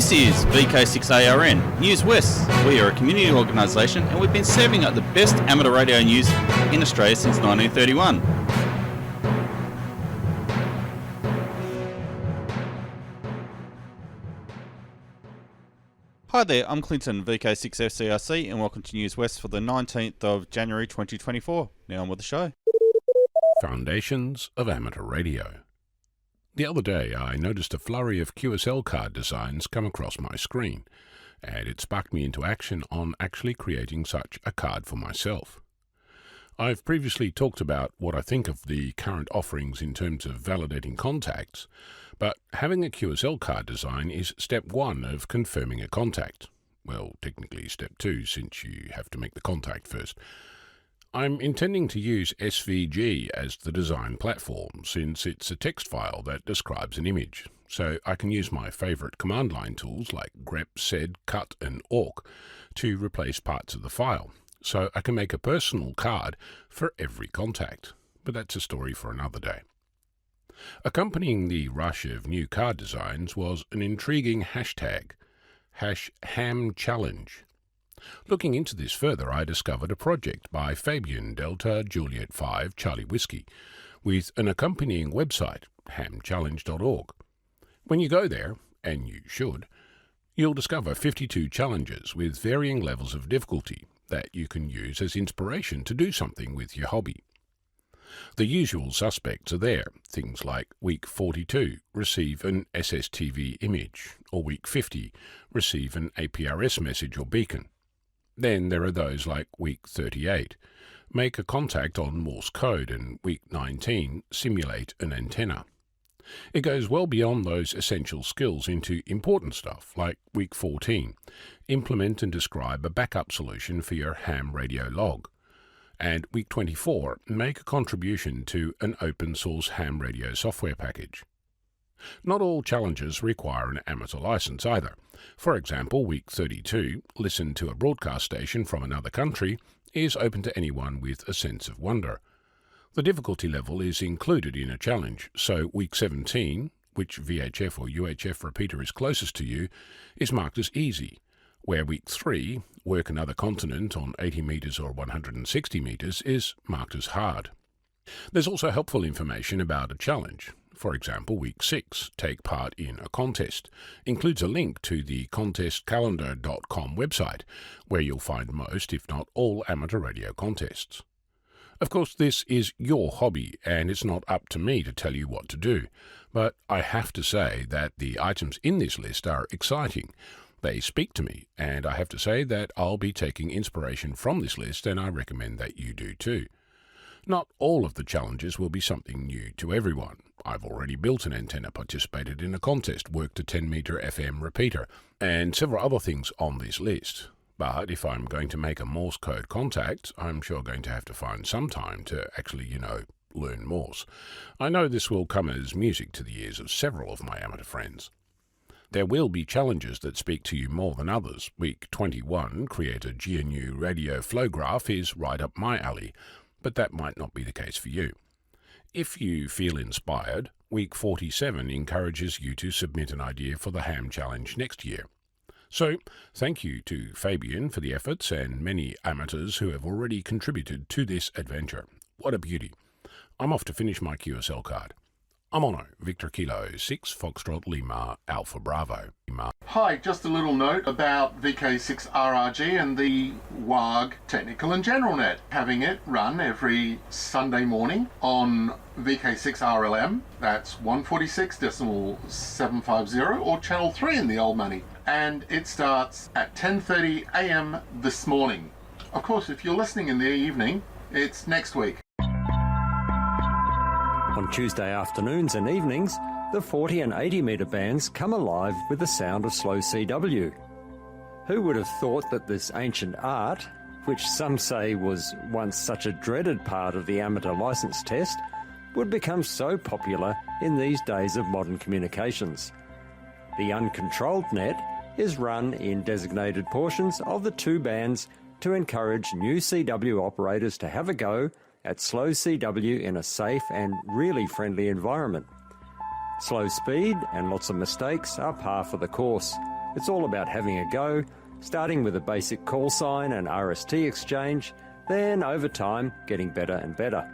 This is VK6ARN, Newswest. We are a community organisation and we've been serving up the best amateur radio news in Australia since 1931. Hi there, I'm Clinton, VK6FCRC, and welcome to Newswest for the 19th of January 2024. Now on with the show. Foundations of Amateur Radio. The other day I noticed a flurry of QSL card designs come across my screen, and it sparked me into action on actually creating such a card for myself. I've previously talked about what I think of the current offerings in terms of validating contacts, but having a QSL card design is step one of confirming a contact. Well, technically step two, since you have to make the contact first. I'm intending to use SVG as the design platform, since it's a text file that describes an image, so I can use my favourite command line tools like grep, sed, cut and awk to replace parts of the file, so I can make a personal card for every contact. But that's a story for another day. Accompanying the rush of new card designs was an intriguing hashtag, #HamChallenge. Looking into this further, I discovered a project by Fabian Delta Juliet 5 Charlie Whiskey, with an accompanying website, hamchallenge.org. When you go there, and you should, you'll discover 52 challenges with varying levels of difficulty that you can use as inspiration to do something with your hobby. The usual suspects are there, things like Week 42, receive an SSTV image, or Week 50, receive an APRS message or beacon. Then there are those like Week 38, make a contact on Morse code, and Week 19, simulate an antenna. It goes well beyond those essential skills into important stuff like Week 14, implement and describe a backup solution for your ham radio log. And Week 24, make a contribution to an open source ham radio software package. Not all challenges require an amateur license either. For example, Week 32, listen to a broadcast station from another country, is open to anyone with a sense of wonder. The difficulty level is included in a challenge, so Week 17, which VHF or UHF repeater is closest to you, is marked as easy, where Week 3, work another continent on 80 metres or 160 metres, is marked as hard. There's also helpful information about a challenge. For example, Week 6, take part in a contest, includes a link to the contestcalendar.com website, where you'll find most, if not all, amateur radio contests. Of course, this is your hobby, and it's not up to me to tell you what to do, but I have to say that the items in this list are exciting. They speak to me, and I have to say that I'll be taking inspiration from this list, and I recommend that you do too. Not all of the challenges will be something new to everyone. I've already built an antenna, participated in a contest, worked a 10-metre FM repeater, and several other things on this list. But if I'm going to make a Morse code contact, I'm sure going to have to find some time to actually, learn Morse. I know this will come as music to the ears of several of my amateur friends. There will be challenges that speak to you more than others. Week 21, create a GNU radio flow graph, is right up my alley, but that might not be the case for you. If you feel inspired, Week 47 encourages you to submit an idea for the Ham Challenge next year. So, thank you to Fabian for the efforts and many amateurs who have already contributed to this adventure. What a beauty. I'm off to finish my QSL card. I'm Ono, Victor Kilo 6, Foxtrot Lima, Alpha Bravo. Hi, just a little note about VK6RRG and the WARG Technical and General Net. Having it run every Sunday morning on VK6RLM, that's 146.750, or Channel 3 in the old money. And it starts at 10:30 a.m. this morning. Of course, if you're listening in the evening, it's next week. On Tuesday afternoons and evenings, the 40 and 80 metre bands come alive with the sound of slow CW. Who would have thought that this ancient art, which some say was once such a dreaded part of the amateur licence test, would become so popular in these days of modern communications? The uncontrolled net is run in designated portions of the two bands to encourage new CW operators to have a go at slow CW in a safe and really friendly environment. Slow speed and lots of mistakes are par for the course, It's all about having a go, starting with a basic call sign and RST exchange, then over time getting better and better.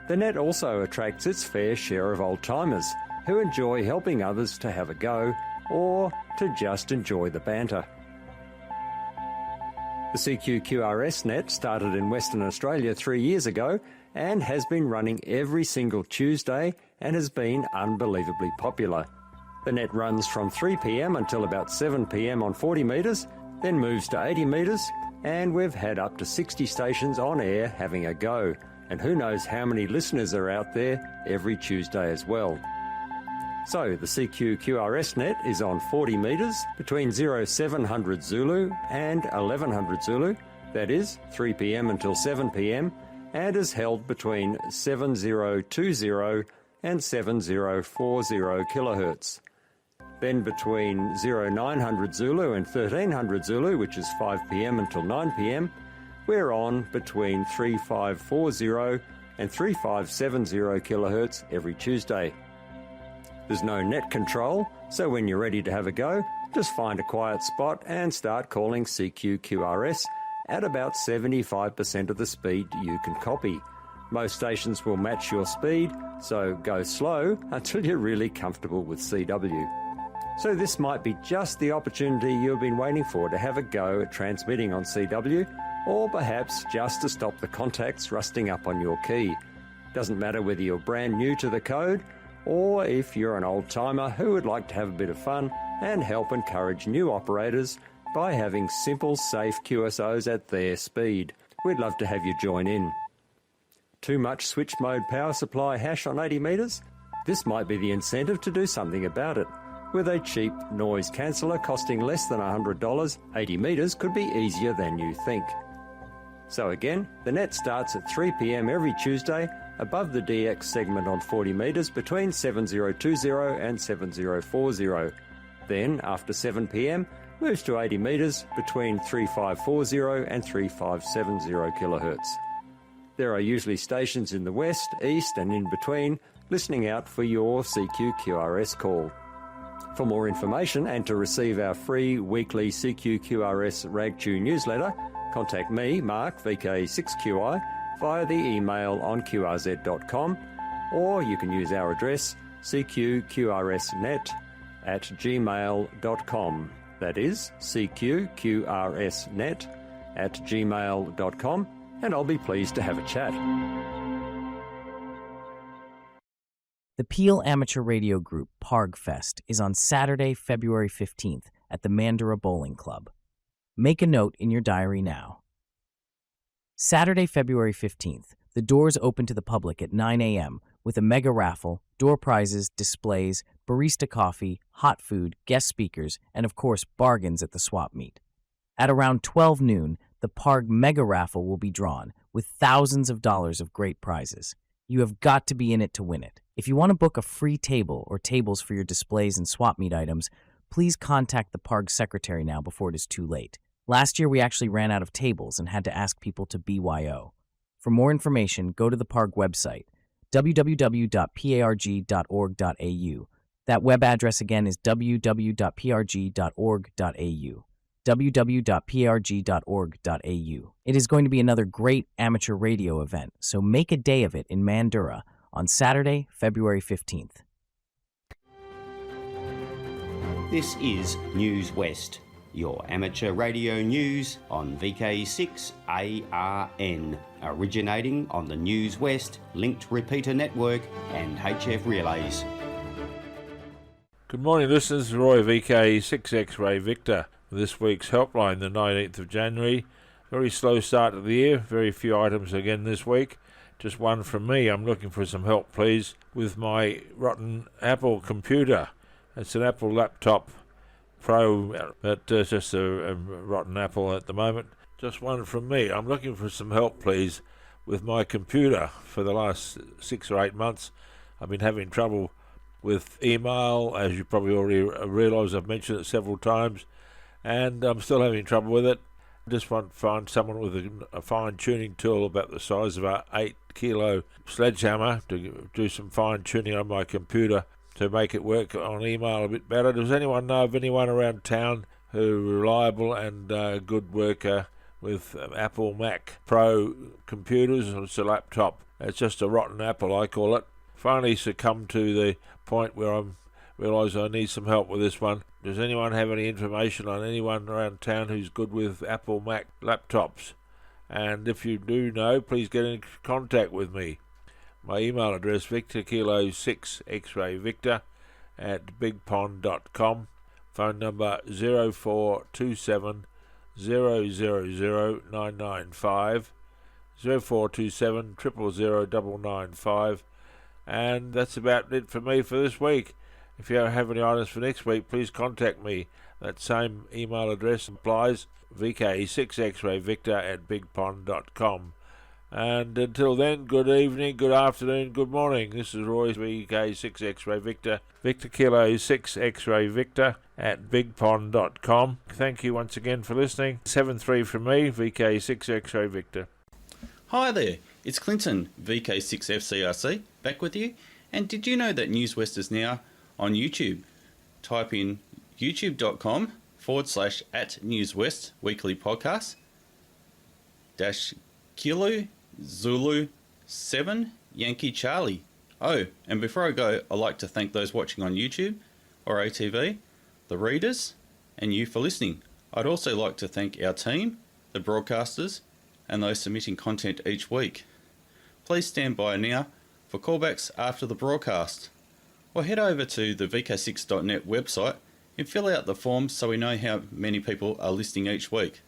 The net also attracts its fair share of old-timers who enjoy helping others to have a go or to just enjoy the banter. The CQQRS net started in Western Australia 3 years ago and has been running every single Tuesday and has been unbelievably popular. The net runs from 3 p.m. until about 7 p.m. on 40 metres, then moves to 80 metres, and we've had up to 60 stations on air having a go. And who knows how many listeners are out there every Tuesday as well. So the CQQRS net is on 40 metres between 0700 Zulu and 1100 Zulu, that is 3 p.m. until 7 p.m, and is held between 7020 and 7040 kilohertz. Then between 0900 Zulu and 1300 Zulu, which is 5 p.m. until 9 p.m, we're on between 3540 and 3570 kilohertz every Tuesday. There's no net control, so when you're ready to have a go, just find a quiet spot and start calling CQQRS at about 75% of the speed you can copy. Most stations will match your speed, so go slow until you're really comfortable with CW. So this might be just the opportunity you've been waiting for to have a go at transmitting on CW, or perhaps just to stop the contacts rusting up on your key. Doesn't matter whether you're brand new to the code, or if you're an old-timer who would like to have a bit of fun and help encourage new operators by having simple, safe QSOs at their speed. We'd love to have you join in. Too much switch mode power supply hash on 80 metres? This might be the incentive to do something about it. With a cheap noise canceller costing less than $100, 80 metres could be easier than you think. So again, the net starts at 3 p.m. every Tuesday above the DX segment on 40 metres between 7020 and 7040. Then, after 7 p.m, moves to 80 metres between 3540 and 3570 kilohertz. There are usually stations in the west, east and in between listening out for your CQQRS call. For more information and to receive our free weekly CQQRS RagTune newsletter, contact me, Mark, VK6QI, via the email on qrz.com, or you can use our address cqqrsnet@gmail.com. That is cqqrsnet@gmail.com, and I'll be pleased to have a chat. The Peel Amateur Radio Group Pargfest is on Saturday, February 15th at the Mandurah Bowling Club. Make a note in your diary now. Saturday, February 15th, the doors open to the public at 9 a.m. with a mega raffle, door prizes, displays, barista coffee, hot food, guest speakers, and of course bargains at the swap meet. At around 12 noon, the Parg mega raffle will be drawn with thousands of dollars of great prizes. You have got to be in it to win it. If you want to book a free table or tables for your displays and swap meet items, please contact the Parg secretary now before it is too late. Last year, we actually ran out of tables and had to ask people to BYO. For more information, go to the Parg website, www.parg.org.au. That web address again is www.parg.org.au. www.parg.org.au. It is going to be another great amateur radio event, so make a day of it in Mandurah on Saturday, February 15th. This is Newswest, your amateur radio news on VK6ARN, originating on the Newswest linked repeater network and HF relays. Good morning, this is Roy VK6X-Ray Victor. This week's helpline, the 19th of January. Very slow start of the year, very few items again this week. Just one from me. I'm looking for some help, please, with my rotten Apple computer. It's an Apple laptop Pro, but just a rotten Apple at the moment. Just one from me. I'm looking for some help, please, with my computer. For the last 6 or 8 months, I've been having trouble with email, as you probably already realise. I've mentioned it several times, and I'm still having trouble with it. I just want to find someone with a fine-tuning tool about the size of an 8-kilo sledgehammer to do some fine-tuning on my computer to make it work on email a bit better. Does anyone know of anyone around town who reliable and good worker with Apple Mac Pro computers? It's a laptop. It's just a rotten apple, I call it. Finally succumbed to the point where I realise I need some help with this one. Does anyone have any information on anyone around town who's good with Apple Mac laptops? And if you do know, please get in contact with me. My email address, Victor Kilo 6 X-Ray Victor @bigpond.com. Phone number 0427 000 995, 0427 000 995. And that's about it for me for this week. If you have any items for next week, please contact me. That same email address applies, VK6XRayVictor @bigpond.com. And until then, good evening, good afternoon, good morning. This is Roy, VK6XRay Victor, Victor Kilo 6 X-Ray Victor @bigpond.com. Thank you once again for listening. 7-3 from me, VK6XRay Victor. Hi there, it's Clinton, VK6FCRC, back with you. And did you know that Newswest is now on YouTube? Type in youtube.com/@Newswest weekly podcast -Kilo Zulu 7 Yankee Charlie. Oh, and before I go, I'd like to thank those watching on YouTube or ATV, the readers, and you for listening. I'd also like to thank our team, the broadcasters, and those submitting content each week. Please stand by now for callbacks after the broadcast, or head over to the VK6.net website and fill out the forms so we know how many people are listening each week.